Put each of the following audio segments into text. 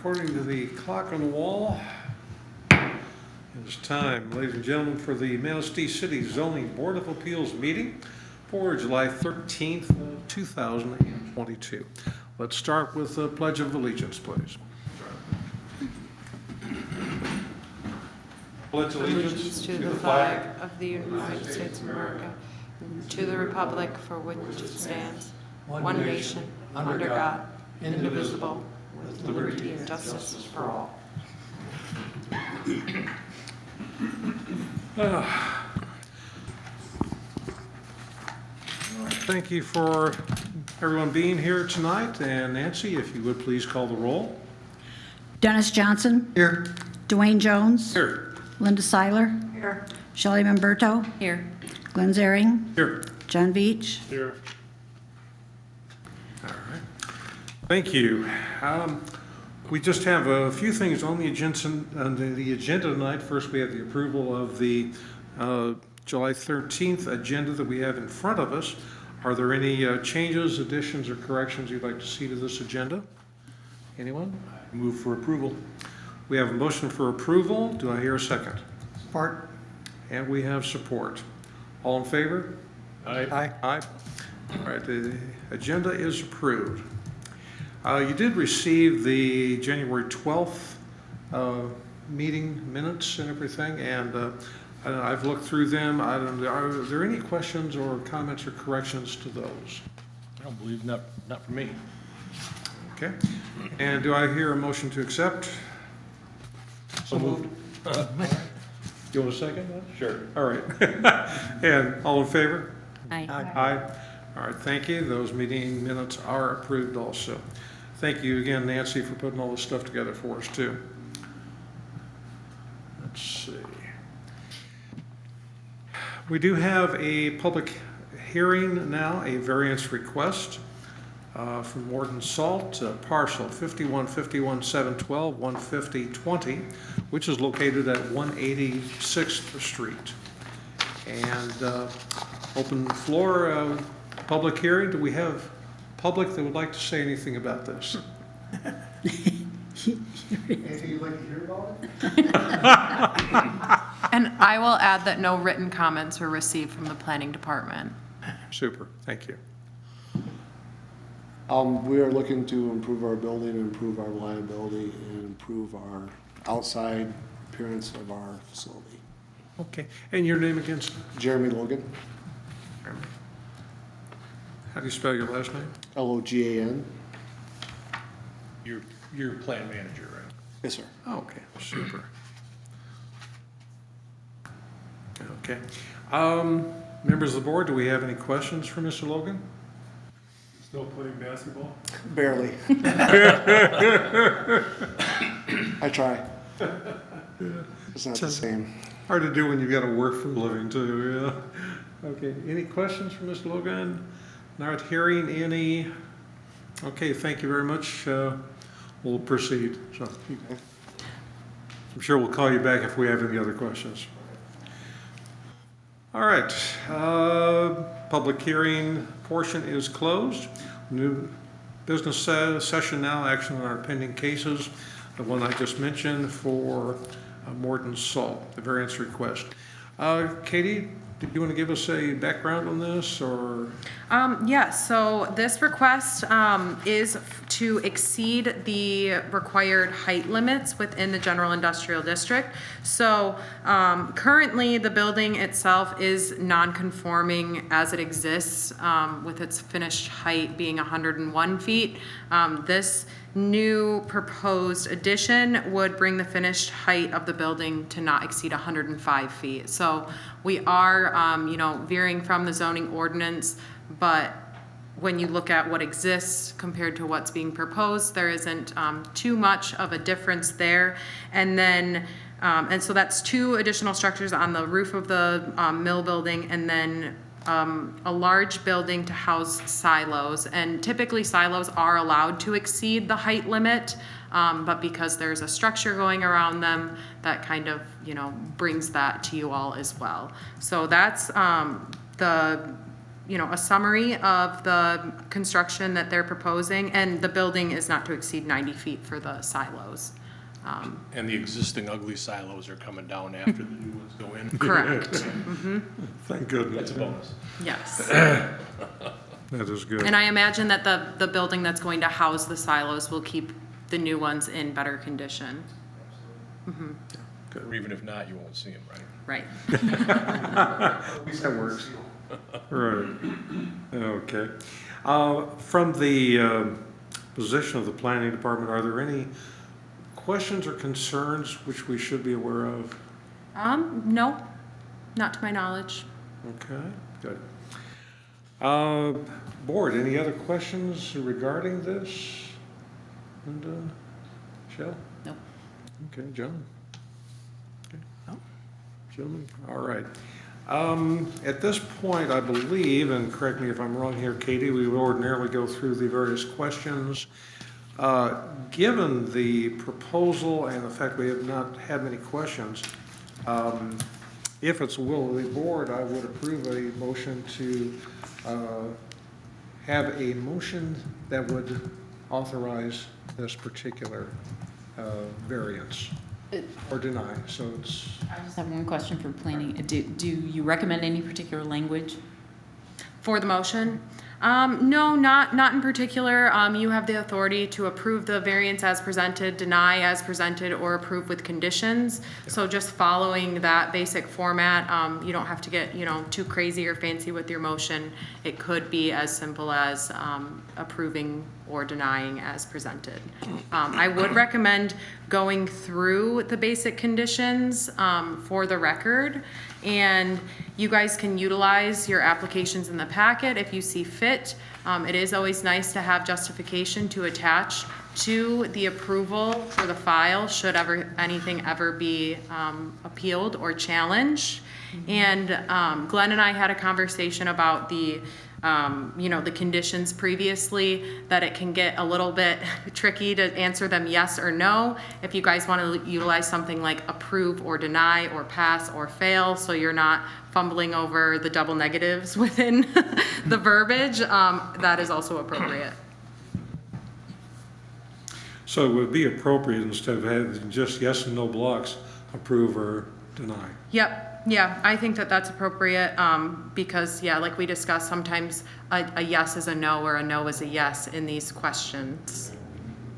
according to the clock on the wall, it's time, ladies and gentlemen, for the Manistee City Zoning Board of Appeals meeting for July 13th, 2022. Let's start with the Pledge of Allegiance, please. Pledge allegiance to the flag of the United States of America, and to the republic for which it stands, one nation, under God, indivisible, with liberty and justice for all. Thank you for everyone being here tonight. And Nancy, if you would please call the roll. Dennis Johnson. Here. Dwayne Jones. Here. Linda Seiler. Here. Shelley Mamberto. Here. Glenn Zaring. Here. John Veach. Here. All right. Thank you. We just have a few things on the agenda tonight. First, we have the approval of the July 13th agenda that we have in front of us. Are there any changes, additions, or corrections you'd like to see to this agenda? Anyone? Move for approval. We have a motion for approval. Do I hear a second? Support. And we have support. All in favor? Aye. Aye. All right, the agenda is approved. You did receive the January 12th meeting minutes and everything, and I've looked through them. Are there any questions or comments or corrections to those? I don't believe, not for me. Okay. And do I hear a motion to accept? So moved. You want a second? Then? Sure. All right. And all in favor? Aye. Aye. All right, thank you. Those meeting minutes are approved also. Thank you again, Nancy, for putting all this stuff together for us, too. Let's see. We do have a public hearing now, a variance request from Warden Salt, parcel 5151-712, 150-20, which is located at 186th Street. And open the floor, public hearing. Do we have public that would like to say anything about this? Anything you'd like to hear about it? And I will add that no written comments were received from the planning department. Super, thank you. We are looking to improve our building, improve our reliability, and improve our outside appearance of our facility. Okay, and your name again, sir? Jeremy Logan, How do you spell your last name? Logan. You're plant manager, right? Yes, sir. Oh, okay, super. Okay. Members of the board, do we have any questions for Mr. Logan? Still playing basketball? Barely. I try. It's not the same. Hard to do when you've got to work for a living too, yeah. Okay, any questions for Mr. Logan? Not hearing any. Okay, thank you very much. We'll proceed. So, I'm sure we'll call you back if we have any other questions. All right, public hearing portion is closed. New business session now, action on our pending cases. The one I just mentioned for Morton Salt, the variance request. Katie, did you want to give us a background on this, or? Yes, so this request is to exceed the required height limits within the general industrial district. So currently the building itself is non-conforming as it exists, with its finished height being 101 feet. This new proposed addition would bring the finished height of the building to not exceed 105 feet. So we are, veering from the zoning ordinance, but when you look at what exists compared to what's being proposed, there isn't too much of a difference there. And then, and so that's two additional structures on the roof of the mill building, and then a large building to house silos. And typically silos are allowed to exceed the height limit, but because there's a structure going around them, that kind of, brings that to you all as well. So that's the a summary of the construction that they're proposing, and the building is not to exceed 90 feet for the silos. And the existing ugly silos are coming down after the new ones go in. Correct. Thank goodness. That's a bonus. Yes. That is good. And I imagine that the building that's going to house the silos will keep the new ones in better condition. Or even if not, you won't see them, right? Right. That works. Right. Okay. From the position of the planning department, are there any questions or concerns which we should be aware of? No, not to my knowledge. Okay, good. Board, any other questions regarding this? Linda, Michelle? Nope. Okay, John? Okay. Gentlemen, all right. At this point, I believe, and correct me if I'm wrong here, Katie, we would ordinarily go through the various questions. Given the proposal and the fact we have not had many questions, if it's the will of the board, I would approve a motion to have a motion that would authorize this particular variance or deny. So it's, I just have one question for planning. Do you recommend any particular language? For the motion? No, not in particular. You have the authority to approve the variance as presented, deny as presented, or approve with conditions. So just following that basic format, you don't have to get, too crazy or fancy with your motion. It could be as simple as approving or denying as presented. I would recommend going through the basic conditions for the record, and you guys can utilize your applications in the packet if you see fit. It is always nice to have justification to attach to the approval for the file should anything ever be appealed or challenged. And Glenn and I had a conversation about the conditions previously, that it can get a little bit tricky to answer them yes or no. If you guys want to utilize something like approve or deny or pass or fail, so you're not fumbling over the double negatives within the verbiage, that is also appropriate. so it would be appropriate, instead of having just yes and no blocks, approve or deny. Yep. Yeah, I think that that's appropriate, because, like we discussed, sometimes a yes is a no or a no is a yes in these questions.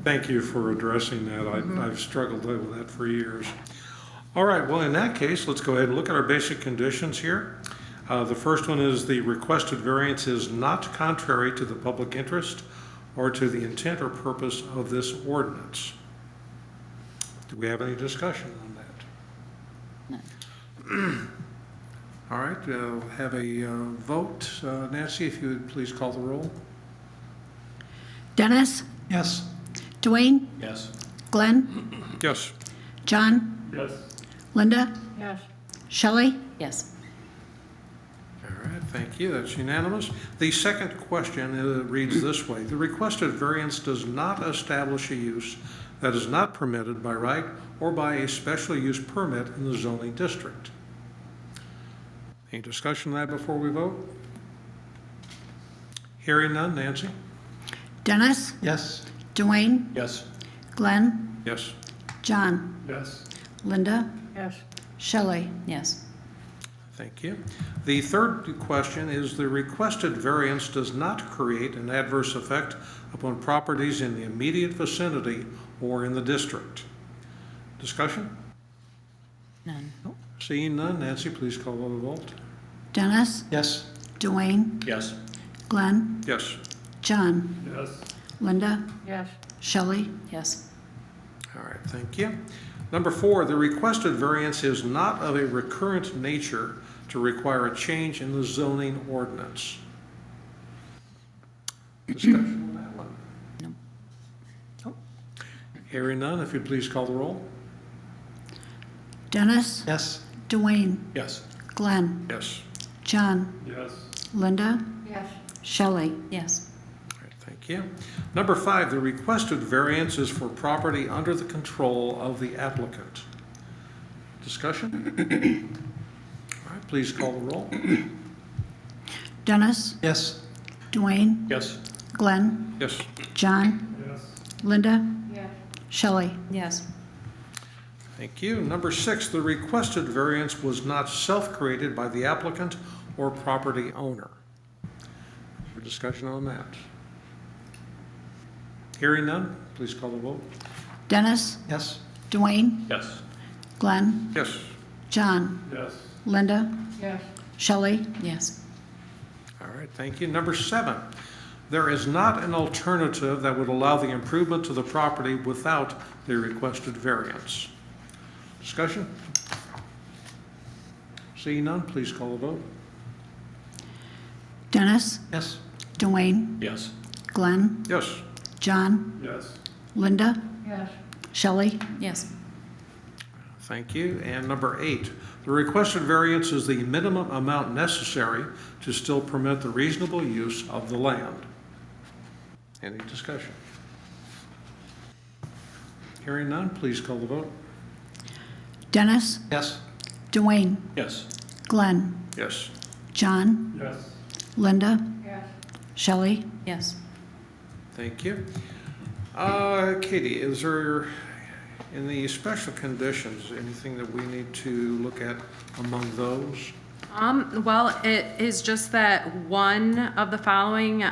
Thank you for addressing that. I've struggled with that for years. All right, well, in that case, let's go ahead and look at our basic conditions here. The first one is the requested variance is not contrary to the public interest or to the intent or purpose of this ordinance. Do we have any discussion on that? No. All right, we'll have a vote. Nancy, if you would please call the roll. Dennis, Yes. Dwayne, Yes. Glenn, Yes. John, Yes. Linda. Yes. Shelley. Yes. All right, thank you. That's unanimous. The second question reads this way. The requested variance does not establish a use that is not permitted by right or by a special use permit in the zoning district. Any discussion on that before we vote? Hearing none. Nancy? Dennis, Yes. Dwayne, Yes. Glenn, Yes. John, Yes. Linda. Yes. Shelley. Yes. Thank you. The third question is the requested variance does not create an adverse effect upon properties in the immediate vicinity or in the district. Discussion? None. Seeing none, Nancy, please call the vote. Dennis, Yes. Dwayne, Yes. Glenn, Yes. John. John, Yes. Linda. Yes. Shelley. Yes. All right, thank you. Number 4, the requested variance is not of a recurrent nature to require a change in the zoning ordinance. Discussion on that one? No. No. Hearing none, if you'd please call the roll. Dennis, Yes. Dwayne, Yes. Glenn, Yes. John, Yes. Linda. Yes. Shelley. Yes. All right, thank you. Number 5, the requested variance is for property under the control of the applicant. Discussion? All right, please call the roll. Dennis, Yes. Dwayne, Yes. Glenn, Yes. John, Linda, Shelley. Yes. Thank you. Number 6, the requested variance was not self-created by the applicant or property owner. For discussion on that. Hearing none, please call the vote. Dennis, Yes. Dwayne, Yes. Glenn, Yes. John, Yes. Linda, Shelley. Yes. All right, thank you. Number 7, there is not an alternative that would allow the improvement to the property without the requested variance. Discussion? Seeing none, please call the vote. Dennis, Yes. Dwayne, Yes. Glenn, Yes. John, Yes. Linda, Shelley. Yes. Thank you. And number 8, the requested variance is the minimum amount necessary to still permit the reasonable use of the land. Any discussion? Hearing none, please call the vote. Dennis, Yes. Dwayne, Yes. Glenn, Yes. John, Yes. Linda, Shelley. Yes. Thank you. Katie, is there, in the special conditions, anything that we need to look at among those? Well, it is just that one of the following,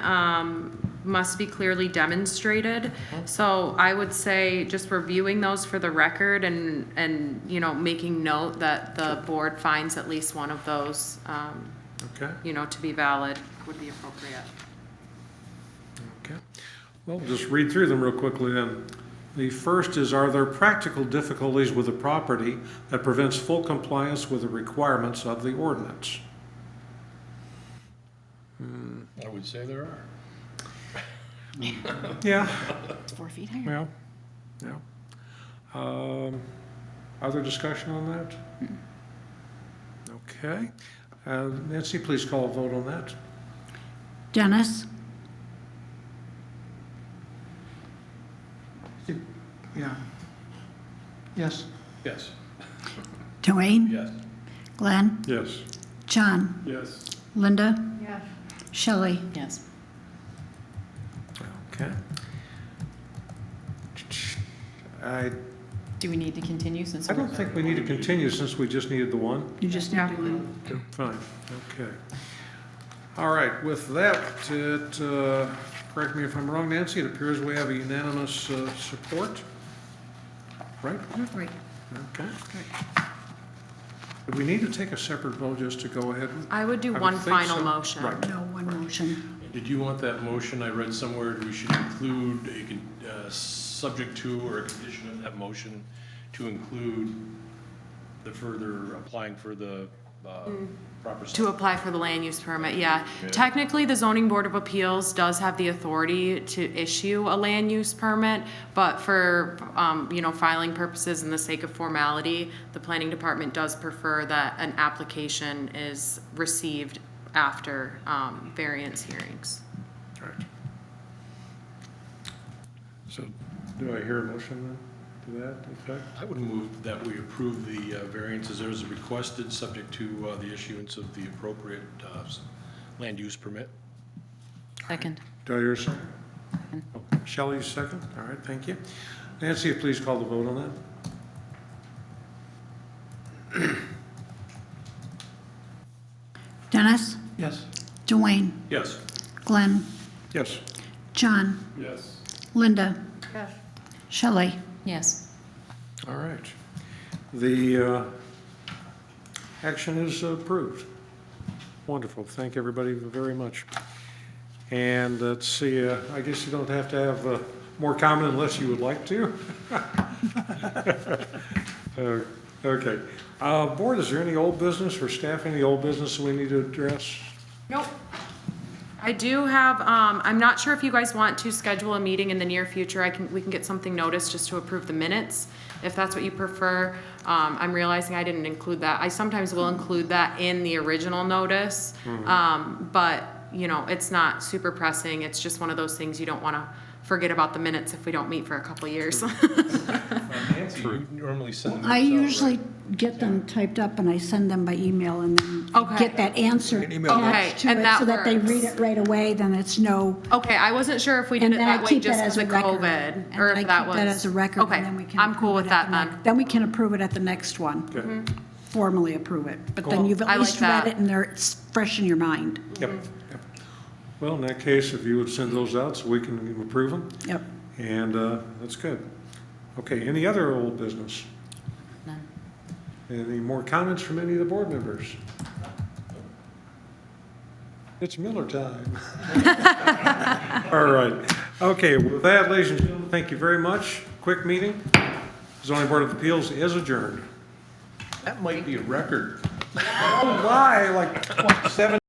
must be clearly demonstrated. So I would say just reviewing those for the record and, you know, making note that the board finds at least one of those, Okay, you know, to be valid would be appropriate. okay. Well, just read through them real quickly then. The first is, are there practical difficulties with the property that prevents full compliance with the requirements of the ordinance? I would say there are. Yeah, It's 4 feet higher. yeah. Other discussion on that? Okay. Nancy, please call a vote on that. Dennis, Yeah. Yes. Yes. Dwayne, Yes. Glenn, Yes. John, Yes. Linda, Shelley. Yes. Okay. I Do we need to continue since? don't think we need to continue since we just needed the one. You just need to do it. Fine, okay. All right, with that, correct me if I'm wrong, Nancy, it appears we have a unanimous support, right? Right. Okay. Do we need to take a separate vote just to go ahead? I would do I would one think final so. motion. Right. No, one motion. Did you want that motion? I read somewhere we should include subject to or a condition of that motion to include the further applying for the proper. To apply for the land use permit, yeah. Okay. Technically, the zoning board of appeals does have the authority to issue a land use permit, but for, you know, filing purposes and the sake of formality, the planning department does prefer that an application is received after, variance hearings. Right. So, do I hear a motion then to that effect? I would move that we approve the variances as requested, subject to the issuance of the appropriate land use permit. Second. Do I hear a second? Shelley, second? All right, thank you. Nancy, please call the vote on that. Dennis, Yes. Dwayne, Yes. Glenn, Yes. John, Yes. Linda, Shelley. Yes. All right. The action is approved. Wonderful. Thank everybody very much. And let's see, I guess you don't have to have more comment unless you would like to. Okay. Board, is there any old business or staff, any old business we need to address? Nope. I do have, I'm not sure if you guys want to schedule a meeting in the near future. We can get something noticed just to approve the minutes, if that's what you prefer. I'm realizing I didn't include that. I sometimes will include that in the original notice. But, you know, it's not super pressing. It's just one of those things you don't want to forget about the minutes if we don't meet for a couple years. Nancy, you normally send them. I usually get them typed up and I send them by email and then Okay. get that answer Okay, attached to and it that so that they read works. it right away, then it's no, Okay, I wasn't sure if we did and it then I that way keep that just as because a of record. COVID, And or then I if that keep was. that as a record, Okay, and then we can. I'm cool approve with it at that the then. next- Then we can approve it at the next one. Okay. Formally approve it. But then Cool. you've I at like least read that. it and it's fresh in your mind. Yep. Yep. Well, in that case, if you would send those out so we can approve them, Yep. and that's good. Okay, any other old business? None. Any more comments from any of the board members? It's Miller time. All right. Okay, with that, ladies and gentlemen, thank you very much. Quick meeting. Zoning Board of Appeals is adjourned. That might be a record. Oh, my, like 7